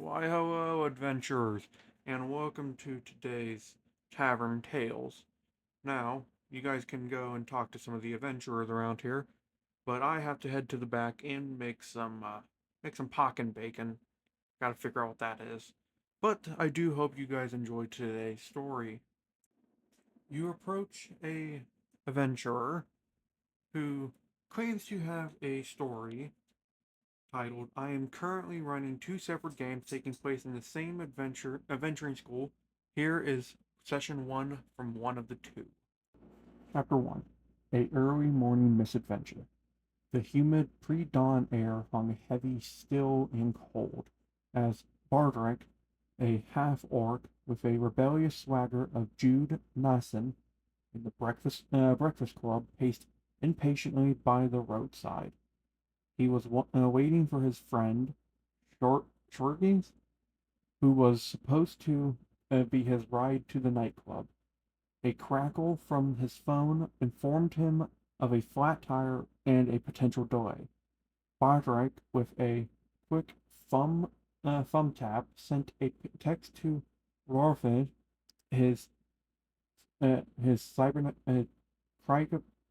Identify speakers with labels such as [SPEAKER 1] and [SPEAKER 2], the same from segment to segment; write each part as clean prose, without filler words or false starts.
[SPEAKER 1] Why, hello, adventurers, and welcome to today's Tavern Tales. Now, you guys can go and talk to some of the adventurers around here, but I have to head to the back and make some pock and bacon. Gotta figure out what that is. But I do hope you guys enjoyed today's story. You approach a adventurer who claims to have a story titled I am currently running two separate games taking place in the same adventuring school. Here is session one from one of the two. Chapter 1. A early morning misadventure. The humid pre-dawn air hung heavy, still, and cold, as Bardrick, a half-orc with a rebellious swagger of Jude Nasson in the breakfast club, paced impatiently by the roadside. He was waiting for his friend, Shortings, who was supposed to be his ride to the nightclub. A crackle from his phone informed him of a flat tire and a potential delay. Bardrick, with a quick thumb tap, sent a text to Rorfid, his cyber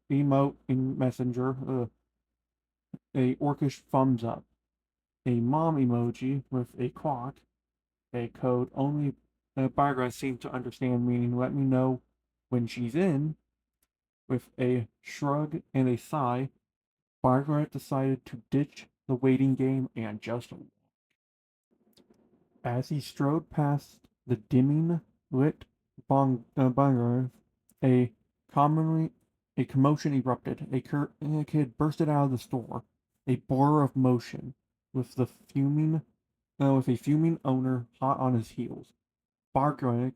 [SPEAKER 1] emote in Messenger, a orcish thumbs up, a mom emoji with a clock, a code only Barbara seemed to understand, meaning let me know when she's in. With a shrug and a sigh, Barbara decided to ditch the waiting game and just walk. As he strode past the dimming lit bungalow, a commonly a commotion erupted. A kid bursted out of the store, a blur of motion, with a fuming owner hot on his heels. Bargronic,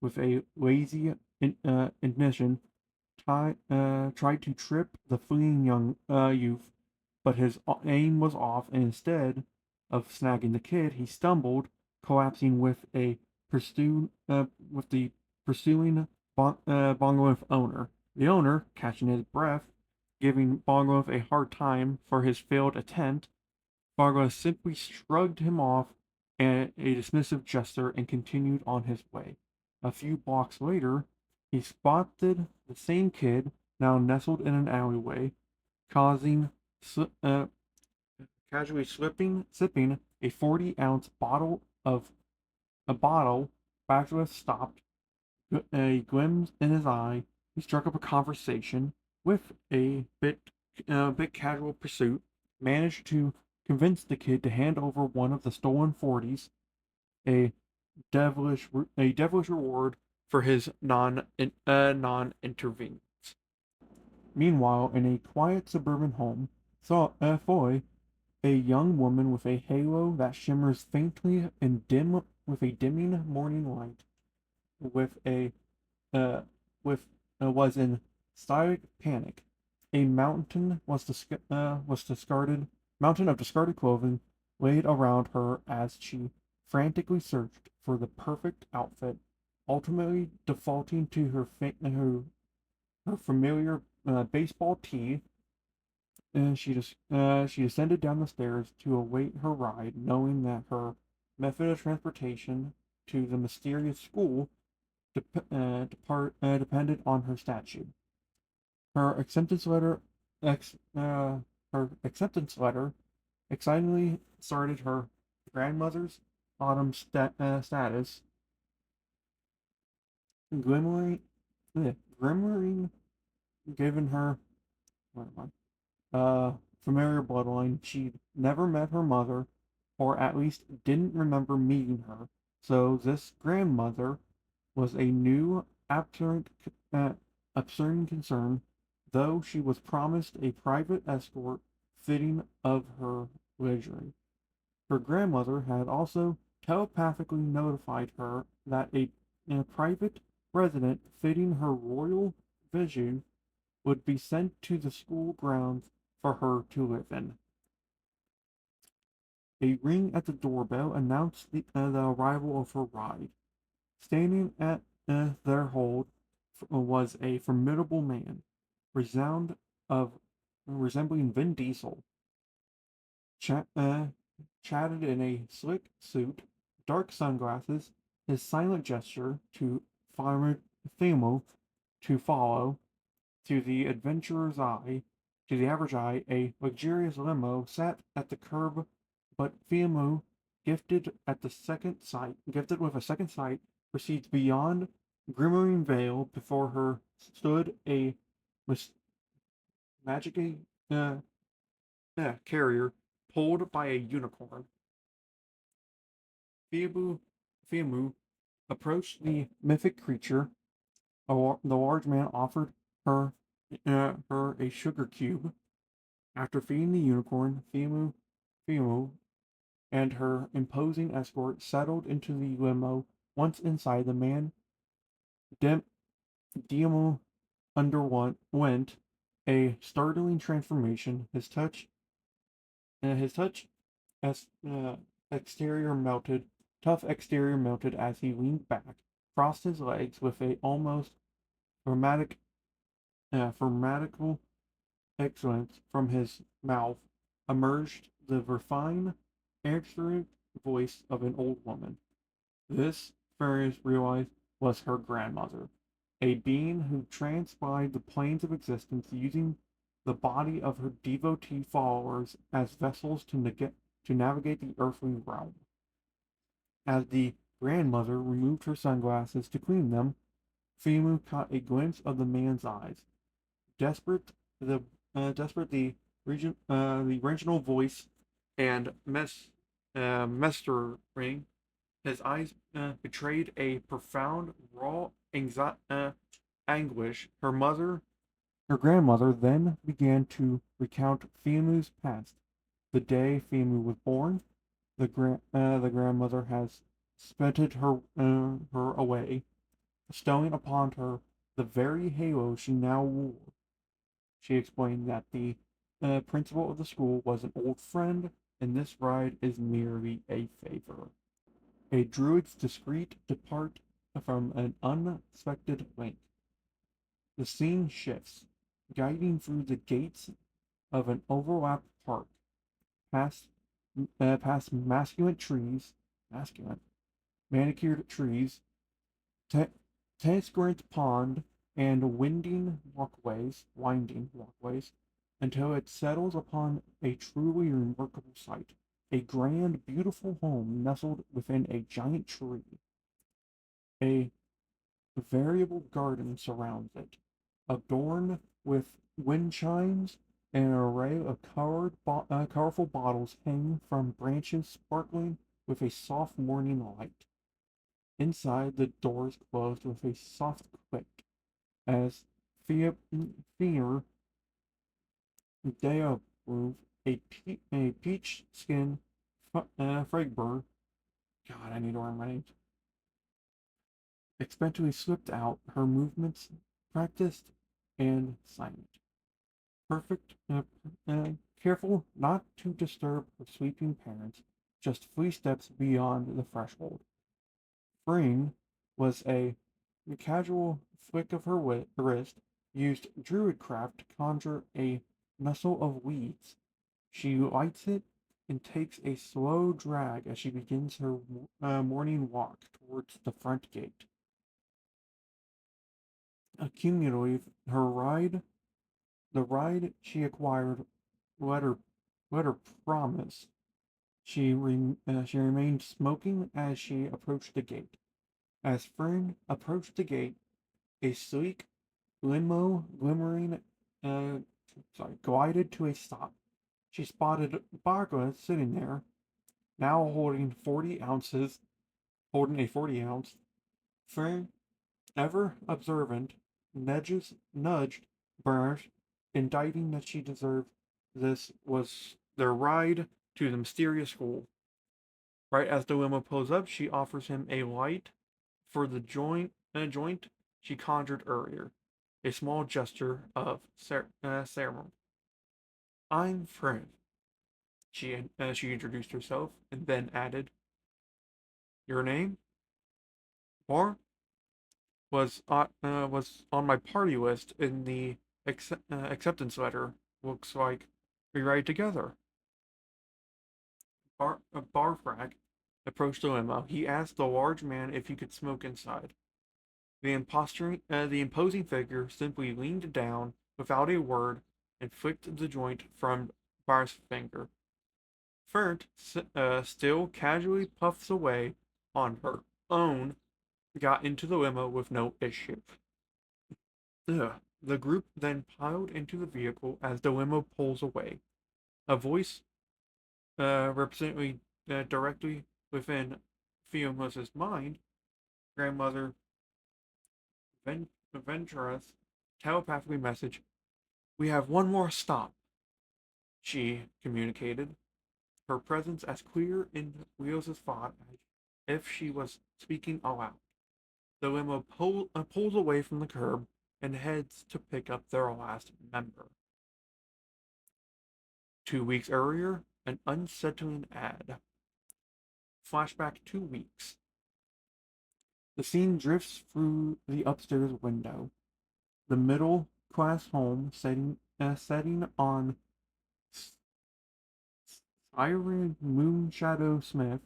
[SPEAKER 1] with a lazy ignition, tried to trip the fleeing young youth, but his aim was off, and instead of snagging the kid, he stumbled, collapsing with the pursuing Bongolith owner. The owner, catching his breath, giving Bongolith a hard time for his failed attempt, Bongolith simply shrugged him off a dismissive gesture and continued on his way. A few blocks later, he spotted the same kid, now nestled in an alleyway, causing sli- uh, casually sipping a 40-ounce bottle. Bachelor stopped, a glimpse in his eye. He struck up a conversation with bit casual pursuit, managed to convince the kid to hand over one of the stolen 40s, a devilish reward for his non intervenence. Meanwhile, in a quiet suburban home, Foy, a young woman with a halo that shimmers faintly in dim with a dimming morning light, with a uh, with was in stoic panic. A mountain of discarded clothing laid around her as she frantically searched for the perfect outfit, ultimately defaulting to her familiar baseball tee. She descended down the stairs to await her ride, knowing that her method of transportation to the mysterious school depended on her statue. Her acceptance letter, ex, her acceptance letter, excitingly started her grandmother's autumn status, glimmering, glimmering, given her what am familiar bloodline. She'd never met her mother, or at least didn't remember meeting her. So this grandmother was a new uh, absurd concern, though she was promised a private escort fitting of her livery. Her grandmother had also telepathically notified her that a private resident fitting her royal vision would be sent to the school grounds for her to live in. A ring at the doorbell announced the arrival of her ride. Standing at their hold was a formidable man, resound of resembling Vin Diesel, cha- uh, chatted in a slick suit, dark sunglasses, his silent gesture to Farmer Themo to follow, to the adventurer's eye, to the average eye, a luxurious limo sat at the curb, but Fiamu, gifted with a second sight, proceeds beyond glimmering veil. Before her stood a magic uh, carrier pulled by a unicorn. Fiamu, Fiamu approached the mythic creature. The large man offered her a sugar cube. After feeding the unicorn, Fiamu and her imposing escort settled into the limo. Once inside, the man Dem- Diamo underwent a startling transformation. His as, exterior melted, tough exterior melted as he leaned back, crossed his legs with a almost dramatic, formatical excellence. From his mouth emerged the refined, exuberant voice of an old woman. This, Farias realized, was her grandmother, a being who transcribed the planes of existence using the body of her devotee followers as vessels to navigate the earthly realm. As the grandmother removed her sunglasses to clean them, Fimu caught a glimpse of the man's eyes. Desperate, the desperate the original voice and mestering. His eyes betrayed a profound, raw anguish. Her grandmother, then began to recount Fiamu's past. The day Fiamu was born, the grandmother has spirited her away, bestowing upon her the very halo she now wore. She explained that the principal of the school was an old friend, and this ride is merely a favor. A druid's discreet depart from an unexpected link. The scene shifts, guiding through the gates of an overlapped park, past masculine, manicured trees, te- transparent pond, and winding walkways, until it settles upon a truly remarkable sight. A grand, beautiful home nestled within a giant tree. A variable garden surrounds it, adorned with wind chimes, and an array of colorful bottles hang from branches sparkling with a soft morning light. Inside, the doors closed with a soft click as Fear Deabrove, a peach skinned Freiburg, God, I need to learn my names, expectantly slipped out, her movements practiced and silent. Perfect, careful not to disturb her sleeping parents, just 3 steps beyond the threshold. Freeing was a casual flick of her wrist, used druidcraft to conjure a missile of weeds. She lights it and takes a slow drag as she begins her morning walk towards the front gate. Accumulative, the ride she acquired let her, let her promise. She remained smoking as she approached the gate. As Fern approached the gate, a sleek limo uh, glided to a stop. She spotted Barbara sitting there, now holding a 40 ounce. Fern, ever observant, nudged Burns, indicting that she deserved this was their ride to the mysterious school. Right as the limo pulls up, she offers him a light for the joint she conjured earlier, a small gesture of ceremony. I'm Fred. She introduced herself and then added, "Your name, War, was on my party list in the acceptance letter. Looks like we ride together." Barfrack approached the limo. He asked the large man if he could smoke inside. The imposing figure simply leaned down without a word and flicked the joint from Bar's finger. Fert, still casually puffs away on her own, got into the limo with no issue. Ugh. The group then piled into the vehicle as the limo pulls away. A voice, representing directly within Fiona's mind, grandmother Ventura's telepathically message, "We have one more stop," she communicated, her presence as clear in Rios' thought as if she was speaking aloud. The limo pulls away from the curb and heads to pick up their last member. 2 weeks earlier, an unsettling ad. Flashback 2 weeks. The scene drifts through the upstairs window. The middle class home setting on Siren Moonshadow Smith,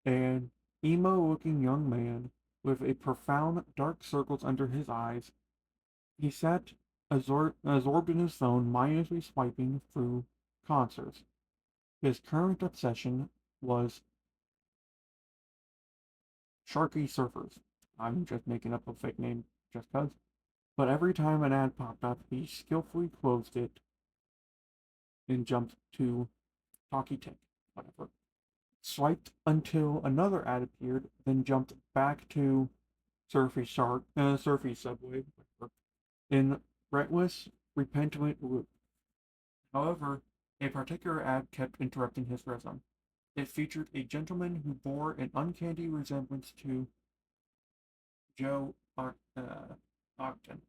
[SPEAKER 1] an emo looking young man with a profound dark circles under his eyes. He sat absorbed in his phone, mindlessly swiping through concerts. His current obsession was Sharky Surfers. I'm just making up a fake name just cuz. But every time an ad popped up, he skillfully closed it and jumped to Talkie Tick, whatever. Swiped until another ad appeared, then jumped back to Surfy Subway, whatever, in reckless, repentant loop. However, a particular ad kept interrupting his rhythm. It featured a gentleman who bore an uncanny resemblance to Joe Ogden,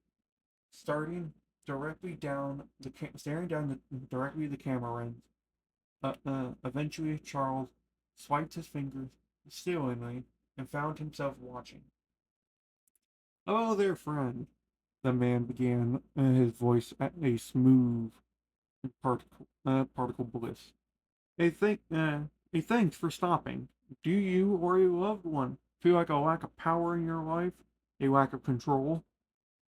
[SPEAKER 1] staring down directly the camera lens. Eventually, Charles swiped his fingers stealingly and found himself watching. "Hello there, friend," the man began, his voice at a smooth particle bliss. Hey, thanks for stopping. Do you or a loved one feel like a lack of power in your life? A lack of control?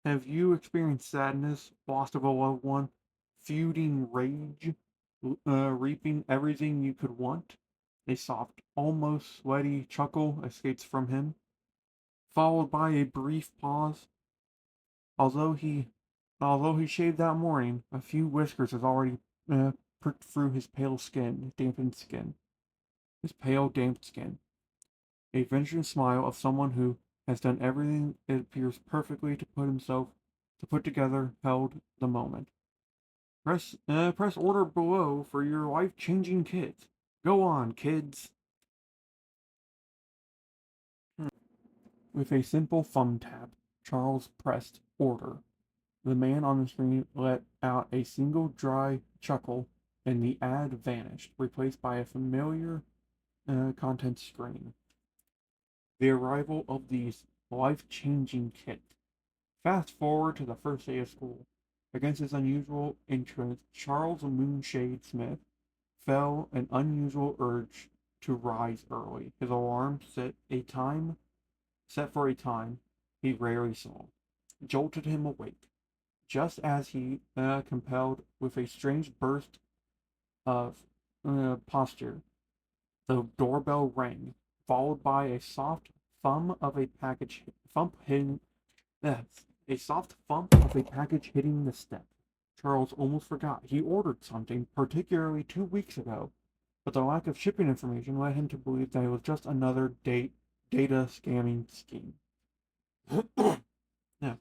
[SPEAKER 1] Have you experienced sadness, loss of a loved one, feuding rage, reaping everything you could want?" A soft, almost sweaty chuckle escapes from him, followed by a brief pause. Although he, although he shaved that morning, a few whiskers have already pricked through his dampened skin. His pale, damp skin. A vengeance smile of someone who has done everything it appears perfectly to put together held the moment. Press order below for your life-changing kids. Go on, kids. With a simple thumb tap, Charles pressed order. The man on the screen let out a single dry chuckle, and the ad vanished, replaced by a familiar content screen. The arrival of these life-changing kits. Fast forward to the first day of school. Against his unusual interest, Charles Moonshade Smith felt an unusual urge to rise early. His alarm set for a time he rarely saw, jolted him awake, just as he, compelled with a strange burst of posture. The doorbell rang, followed by a soft thump of a package thump hitting a soft thump of a package hitting the step. Charles almost forgot he ordered something, particularly 2 weeks ago, but the lack of shipping information led him to believe that it was just another data scamming scheme. Yeah.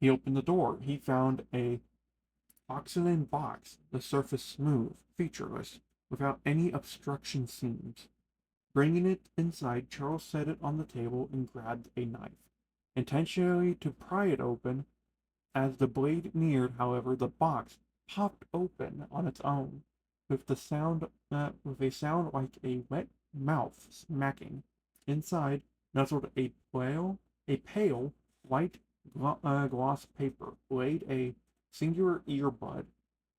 [SPEAKER 1] He opened the door. He found a oxygen box, the surface smooth, featureless, without any obstruction seams. Bringing it inside, Charles set it on the table and grabbed a knife, intentionally to pry it open. As the blade neared, however, the box popped open on its own, with a sound like a wet mouth smacking. Inside nestled a pale white gloss paper, laid a singular earbud,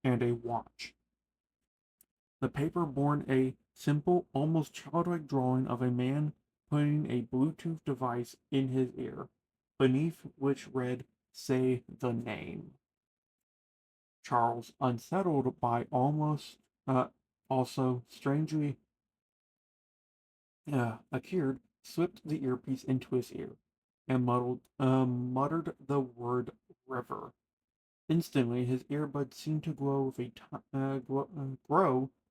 [SPEAKER 1] and a watch. The paper bore simple, almost childlike drawing of a man putting a Bluetooth device in his ear, beneath which read, "Say the name." Charles, unsettled by almost also strangely occurred, slipped the earpiece into his ear and muttered the word river. Instantly, his earbuds seemed to grow.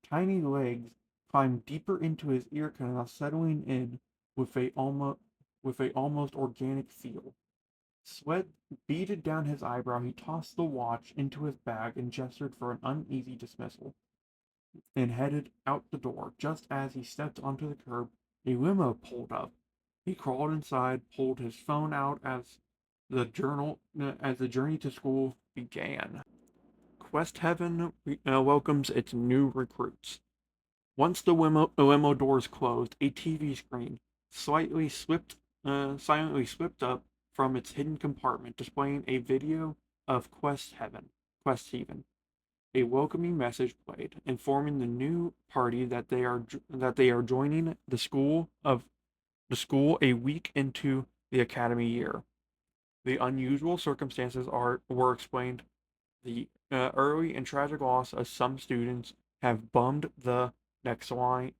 [SPEAKER 1] Tiny legs climbed deeper into his ear canal, settling in with a almost organic feel. Sweat beaded down his eyebrow. He tossed the watch into his bag and gestured for an uneasy dismissal, and headed out the door. Just as he stepped onto the curb, a limo pulled up. He crawled inside, pulled his phone out as the journey to school began. Quest Heaven welcomes its new recruits. Once the limo doors closed, a TV screen silently slipped up from its hidden compartment, displaying a video of Quest Heaven. A welcoming message played, informing the new party that they are joining the school a week into the academy year. The unusual circumstances were explained. The early and tragic loss of some students have bumped the next line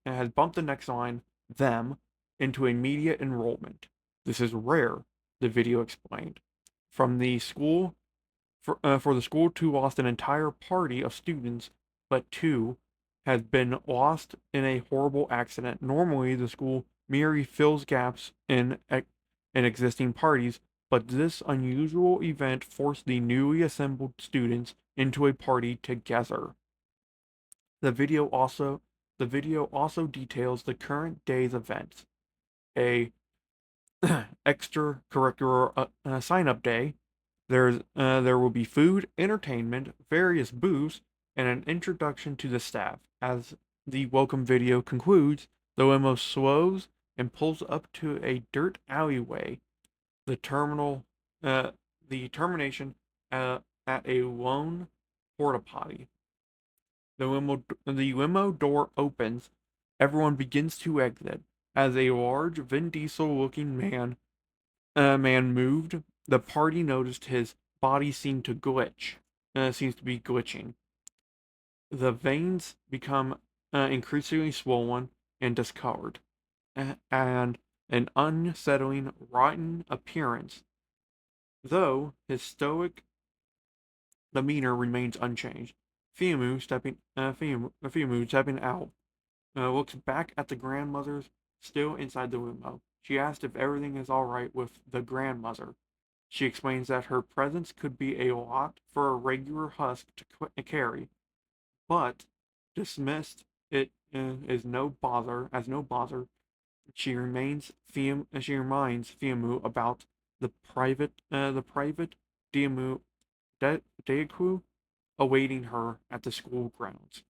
[SPEAKER 1] them into immediate enrollment. This is rare, the video explained. From the school for the school to lost an entire party of students, but two has been lost in a horrible accident. Normally, the school merely fills gaps in existing parties, but this unusual event forced the newly assembled students into a party together. The video also the video also details the current day's events. A extracurricular sign-up day. There will be food, entertainment, various booths, and an introduction to the staff. As the welcome video concludes, the limo slows and pulls up to a dirt alleyway. The terminal, uh, the termination at a lone porta potty. The limo door opens. Everyone begins to exit as a large Vin Diesel-looking man moved. The party noticed his body seems to be glitching. The veins become increasingly swollen and discolored, and an unsettling, rotten appearance, though his stoic demeanor remains unchanged. Fiumu stepping out, looks back at the grandmothers still inside the limo. She asks if everything is all right with the grandmother. She explains that her presence could be a lot for a regular husk to carry, but dismissed it is no bother as no bother. She reminds Fiamu about the private Diamu Deku awaiting her at the school grounds.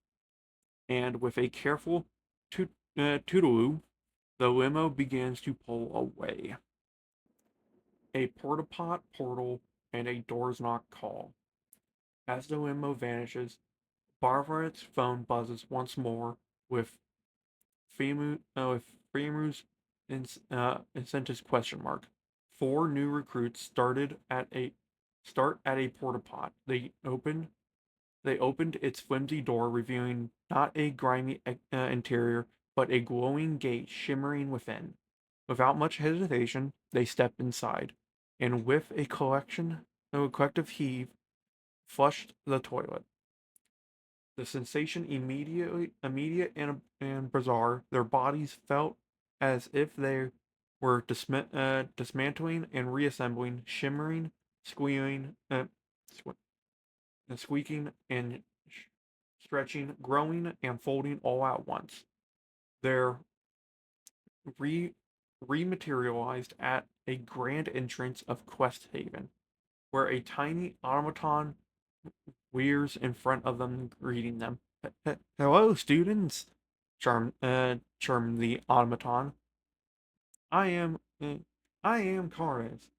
[SPEAKER 1] And with a careful toodaloo, the limo begins to pull away. A porta-pot portal and a doors knock call. As the limo vanishes, Barbara's phone buzzes once more with Fimu's incentives question mark. Four new recruits start at a porta pot. They opened its flimsy door, revealing not a grimy interior, but a glowing gate shimmering within. Without much hesitation, they stepped inside, and with a collective heave, flushed the toilet. The sensation immediate and bizarre. Their bodies felt as if they were dismantling and reassembling, shimmering, squealing, squeaking, and stretching, growing, and folding all at once. They're re rematerialized at a grand entrance of Quest Haven, where a tiny automaton weirs in front of them, greeting them. Hello, students, charmed the automaton. I am, uh, I am Carnes.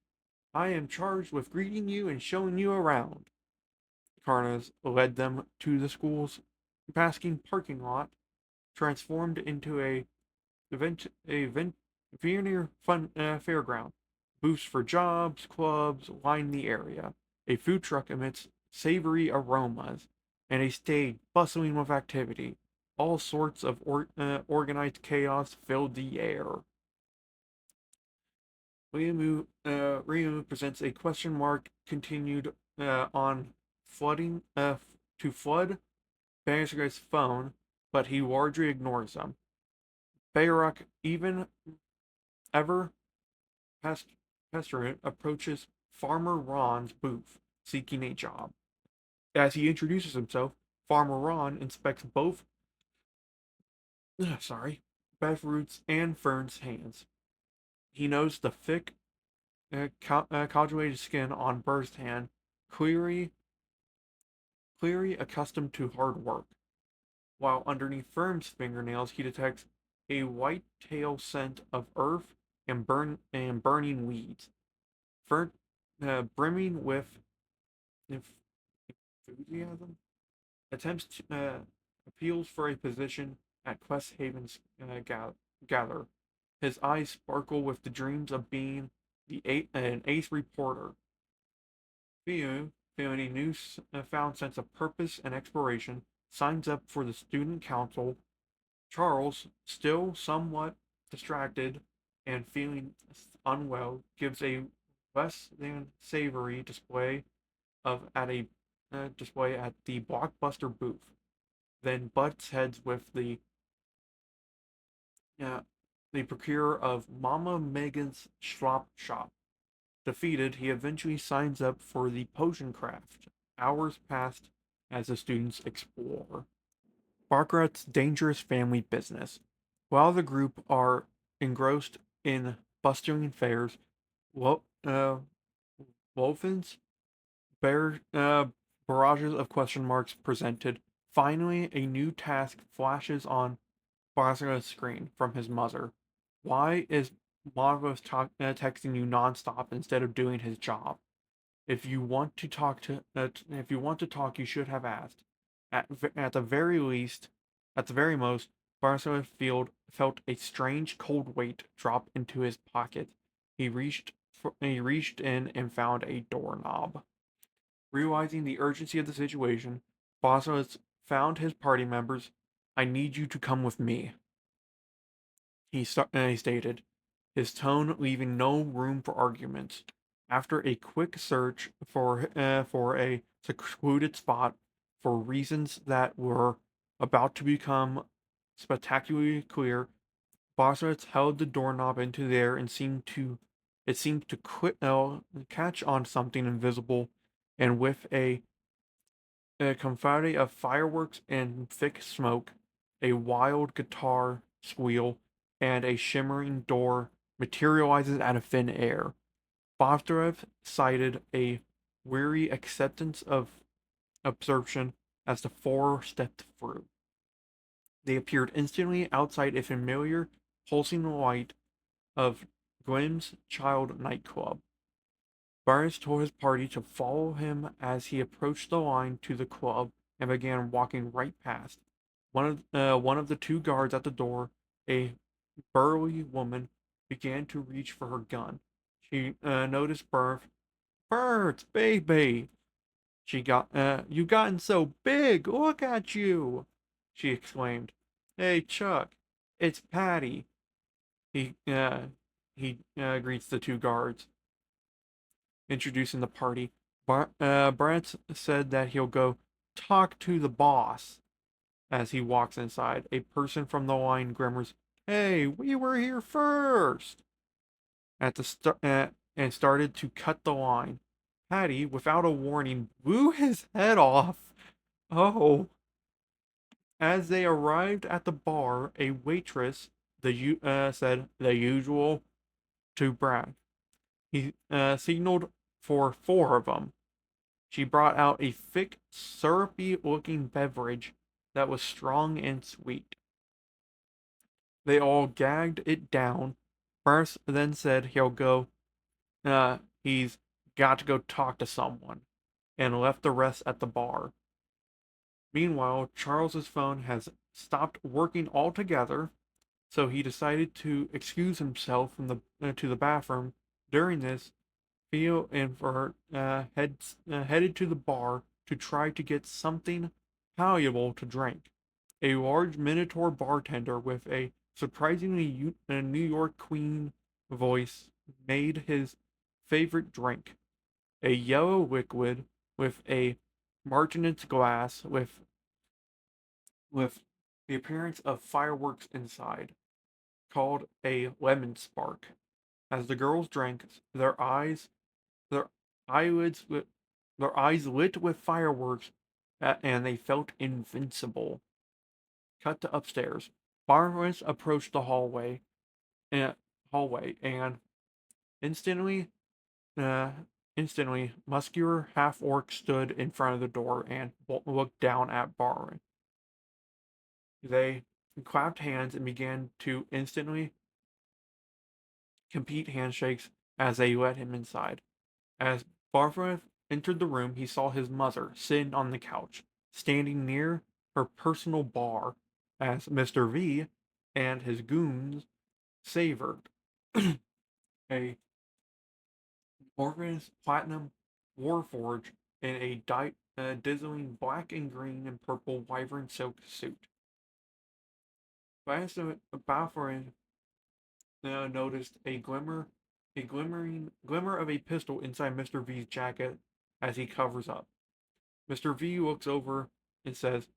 [SPEAKER 1] I am charged with greeting you and showing you around. Carnes led them to the school's basking parking lot. transformed into a Veneer fun fairground. Booths for jobs, clubs line the area. A food truck emits savory aromas, and a stage bustling with activity. All sorts of organized chaos filled the air. Ryu presents a question mark continued on flooding to flood Bannister's phone, but he largely ignores them. Bayrock, even ever pest- pestering, approaches Farmer Ron's booth, seeking a job. As he introduces himself, Farmer Ron inspects both Bevroots and Fern's hands. He knows the thick, conjugated skin on Burr's hand, clearly, clearly accustomed to hard work, while underneath Fern's fingernails he detects a white tail scent of earth and burning weeds. Fern, brimming with enthusiasm, attempts to, appeals for a position at Quest Haven's gather. His eyes sparkle with the dreams of being an ace reporter. Theo, feeling a found sense of purpose and exploration, signs up for the student council. Charles, still somewhat distracted and feeling unwell, gives a less than savory of at a display at the Blockbuster booth. Then butts heads with uh, the procurer of Mama Megan's Schwab shop. Defeated, he eventually signs up for the potion craft. Hours passed as the students explore Barkrat's dangerous family business. While the group are engrossed in bustling fairs, Wo- uh, Wolfen's barrages of question marks presented. Finally, a new task flashes on Barkrat's screen from his mother. Why is Marvos texting you nonstop instead of doing his job? If you want to talk, you should have asked. At the very least, at the very most, Barcelona Field felt a strange cold weight drop into his pocket. He reached in and found a doorknob. Realizing the urgency of the situation, Barcelona found his party members. I need you to come with me, he stated, his tone leaving no room for arguments. After a quick search for a secluded spot for reasons that were about to become spectacularly clear, Boswitz held the doorknob into the air and seemed to catch on something invisible, and with a confetti of fireworks and thick smoke, a wild guitar squeal, and a shimmering door materializes out of thin air. Bovtarev cited a weary acceptance of absorption as the four stepped through. They appeared instantly outside a familiar, pulsing light of Glim's Child nightclub. Barnes told his party to follow him as he approached the line to the club and began walking right past. One of the two guards at the door, a burly woman, began to reach for her gun. She noticed Bert, baby. You've gotten so big. Look at you, she exclaimed. Hey, Chuck, it's Patty. He, uh, he greets the two guards, introducing the party. Brent said that he'll go talk to the boss. As he walks inside, a person from the line glimmers, "Hey, we were here first!" And started to cut the line. Patty, without a warning, blew his head off. Oh. As they arrived at the bar, a waitress said the usual to Brad. He signaled for four of them. She brought out a thick, syrupy-looking beverage that was strong and sweet. They all gagged it down. Burst then said he's got to go talk to someone, and left the rest at the bar. Meanwhile, Charles's phone has stopped working altogether, so he decided to excuse himself from the to the bathroom. During this, Theo and Vert headed to the bar to try to get something valuable to drink. A large minotaur bartender with a surprisingly New York Queen voice made his favorite drink, a yellow liquid with a martinet's glass with the appearance of fireworks inside, called a lemon spark. As the girls drank, their eyelids, their eyes lit with fireworks, and they felt invincible. Cut to upstairs. Barnes approached the and instantly, uh, muscular half orc stood in front of the door and looked down at Barnes. They clapped hands and began to instantly compete handshakes as they let him inside. As Barnes entered the room, he saw his mother sitting on the couch, standing near her personal bar, as Mr. V and his goons savored a Orphan's Platinum Warforge in a dazzling black and green and purple wyvern silk suit. Balfour noticed a glimmer of a pistol inside Mr. V's jacket as he covers up. Mr. V looks over and says,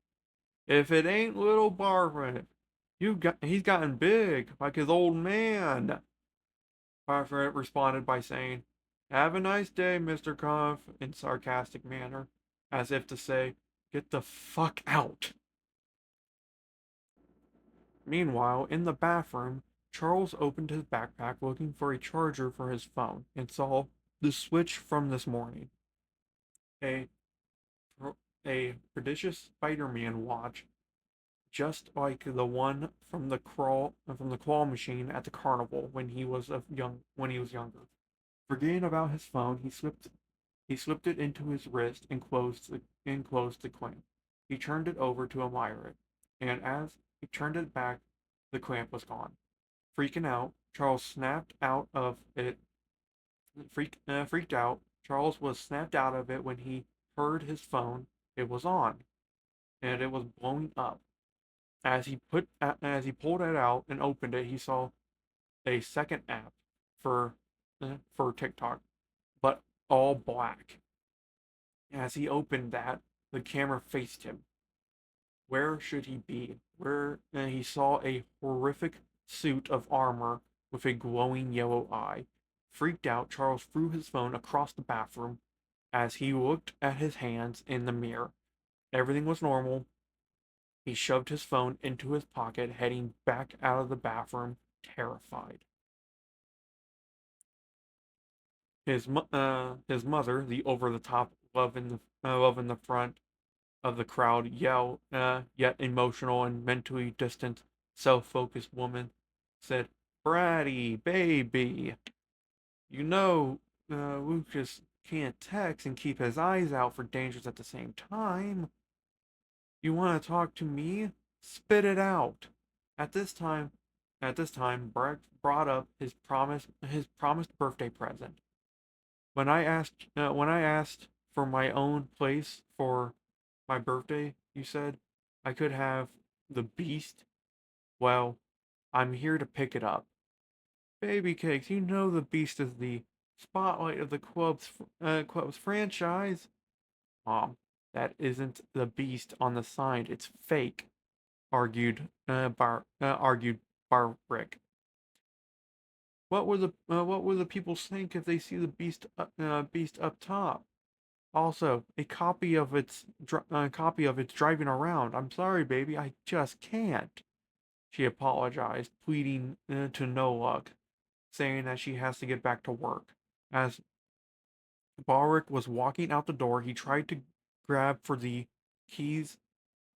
[SPEAKER 1] "If it ain't little Barfred, he's gotten big, like his old man." Barfred responded by saying, "Have a nice day, Mr. Conf," in sarcastic manner, as if to say, "Get the fuck out." Meanwhile, in the bathroom, Charles opened his backpack looking for a charger for his phone and saw the switch from this morning. A a prodigious Spider-Man watch, just like the one from the claw machine at the carnival when he was younger. Forgetting about his phone, he slipped it into his wrist and closed the clamp. He turned it over to admire it, and as he turned it back, the clamp was gone. Freaking out, Charles snapped out of it. Freaked out, Charles was snapped out of it when he heard his phone. It was on, and it was blowing up. As he pulled it out and opened it, he saw a second app for for TikTok, but all black. As he opened that, the camera faced him. Where should he be? Where he saw a horrific suit of armor with a glowing yellow eye. Freaked out, Charles threw his phone across the bathroom as he looked at his hands in the mirror. Everything was normal. He shoved his phone into his pocket, heading back out of the bathroom, terrified. His mother, the over-the-top love in the front of the crowd, yet emotional and mentally distant, self-focused woman, said, "Bratty, baby, you know, Lucas can't text and keep his eyes out for dangers at the same time. You want to talk to me? Spit it out." At this time, Brett brought up his promised birthday present. When I asked for my own place for my birthday, you said I could have the beast. Well, I'm here to pick it up. Baby cakes, you know the beast is the spotlight of the club's franchise. Mom, that isn't the beast on the sign. It's fake. Argued Barbrick. What will the people think if they see the beast up top? Also, a copy of it's driving around. I'm sorry, baby, I just can't. She apologized, pleading to no luck, saying that she has to get back to work. As Barrick was walking out the door, he tried to grab for the keys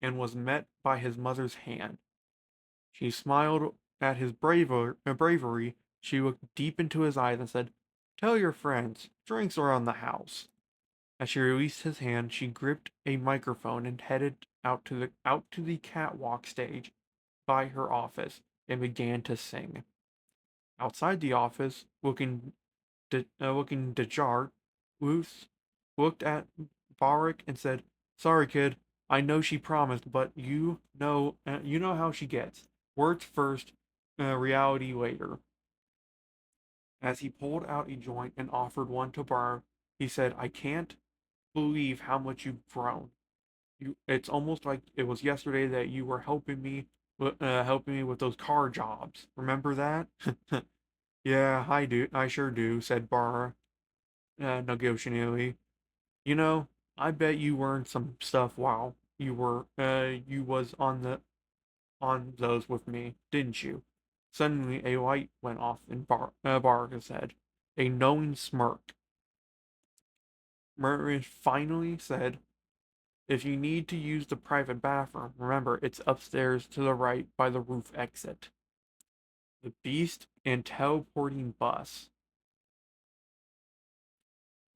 [SPEAKER 1] and was met by his mother's hand. She smiled at his bravery. She looked deep into his eyes and said, "Tell your friends, drinks around the house." As she released his hand, she gripped a microphone and out to the catwalk stage by her office and began to sing. Outside the office, looking Dejar, Ruth looked at Barak and said, "Sorry, kid. I know she promised, but you know how she gets. Words first, reality later." As he pulled out a joint and offered one to Bar, he said, "I can't believe how much you've grown. It's almost like it was yesterday that you were helping me with those car jobs. Remember that?" "Yeah, I do. I sure do," said Bar, negotiatingly. "You know, I bet you learned some stuff while you was on those with me, didn't you?" Suddenly, a light went off in Barker's head. A knowing smirk. Merton finally said, "If you need to use the private bathroom, remember it's upstairs to the right by the roof exit." The beast and teleporting bus.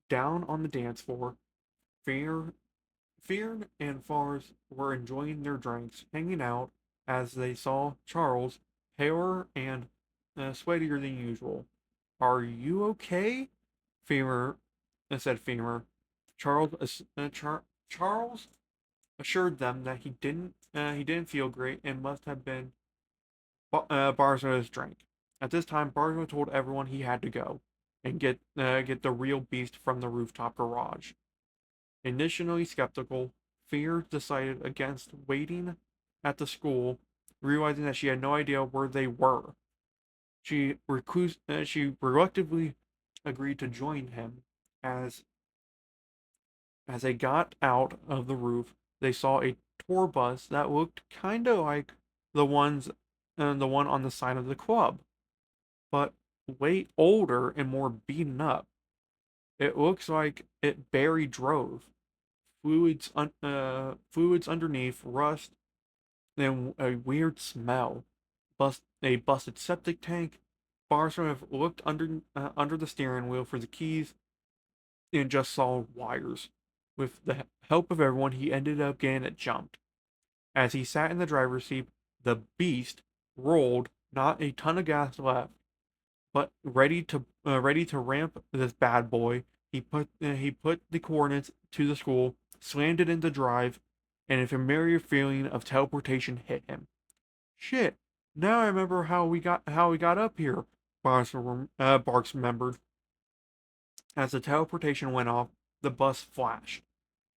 [SPEAKER 1] Down on the dance floor, Fear, Fear and Fars were enjoying their drinks, hanging out as they saw Charles, paler and sweatier than usual. "Are you okay?" Femur said Femur. Charles assured them that he didn't feel great and must have been Barzio's drink. At this time, Barzio told everyone he had to go and get the real beast from the rooftop garage. Initially skeptical, Fear decided against waiting at the school, realizing that she had no idea where they were. She reluctantly agreed to join him. As as they got out of the roof, they saw a tour bus that looked kind of like the one on the side of the club, but way older and more beaten up. It looks like it Barry drove. Fluids underneath, rust, and a weird smell. A busted septic tank. Barcelona looked under the steering wheel for the keys and just saw wires. With the help of everyone, he ended up getting it jumped. As he sat in the driver's seat, the beast rolled, not a ton of gas left, but ready to ramp this bad boy. He put the coordinates to the school, slammed it into drive, and a familiar feeling of teleportation hit him. "Shit! Now I remember how we got up here." Barks remembered. As the teleportation went off, the bus flashed,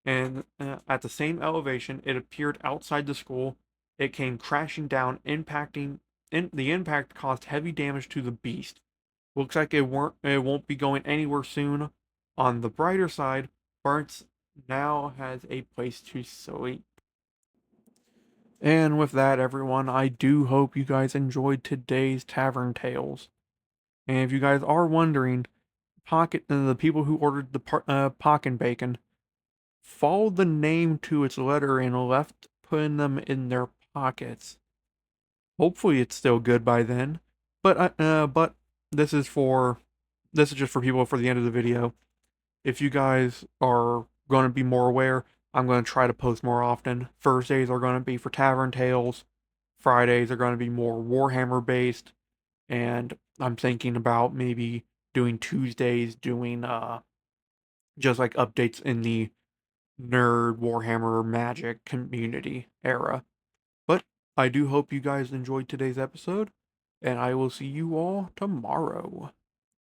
[SPEAKER 1] and at the same elevation, it appeared outside the school. It came crashing down, impacting. The impact caused heavy damage to the beast. Looks like it won't be going anywhere soon. On the brighter side, Barnes now has a place to sleep. And with that, everyone, I do hope you guys enjoyed today's Tavern Tales. And if you guys are wondering, the people who ordered the pocket bacon followed the name to its letter and left putting them in their pockets. Hopefully, it's still good by then. But this is for this is just for people for the end of the video. If you guys are going to be more aware, I'm going to try to post more often. Thursdays are going to be for Tavern Tales. Fridays are going to be more Warhammer based. And I'm thinking about maybe doing Tuesdays, doing just like updates in the nerd Warhammer Magic community era. But I do hope you guys enjoyed today's episode, and I will see you all tomorrow.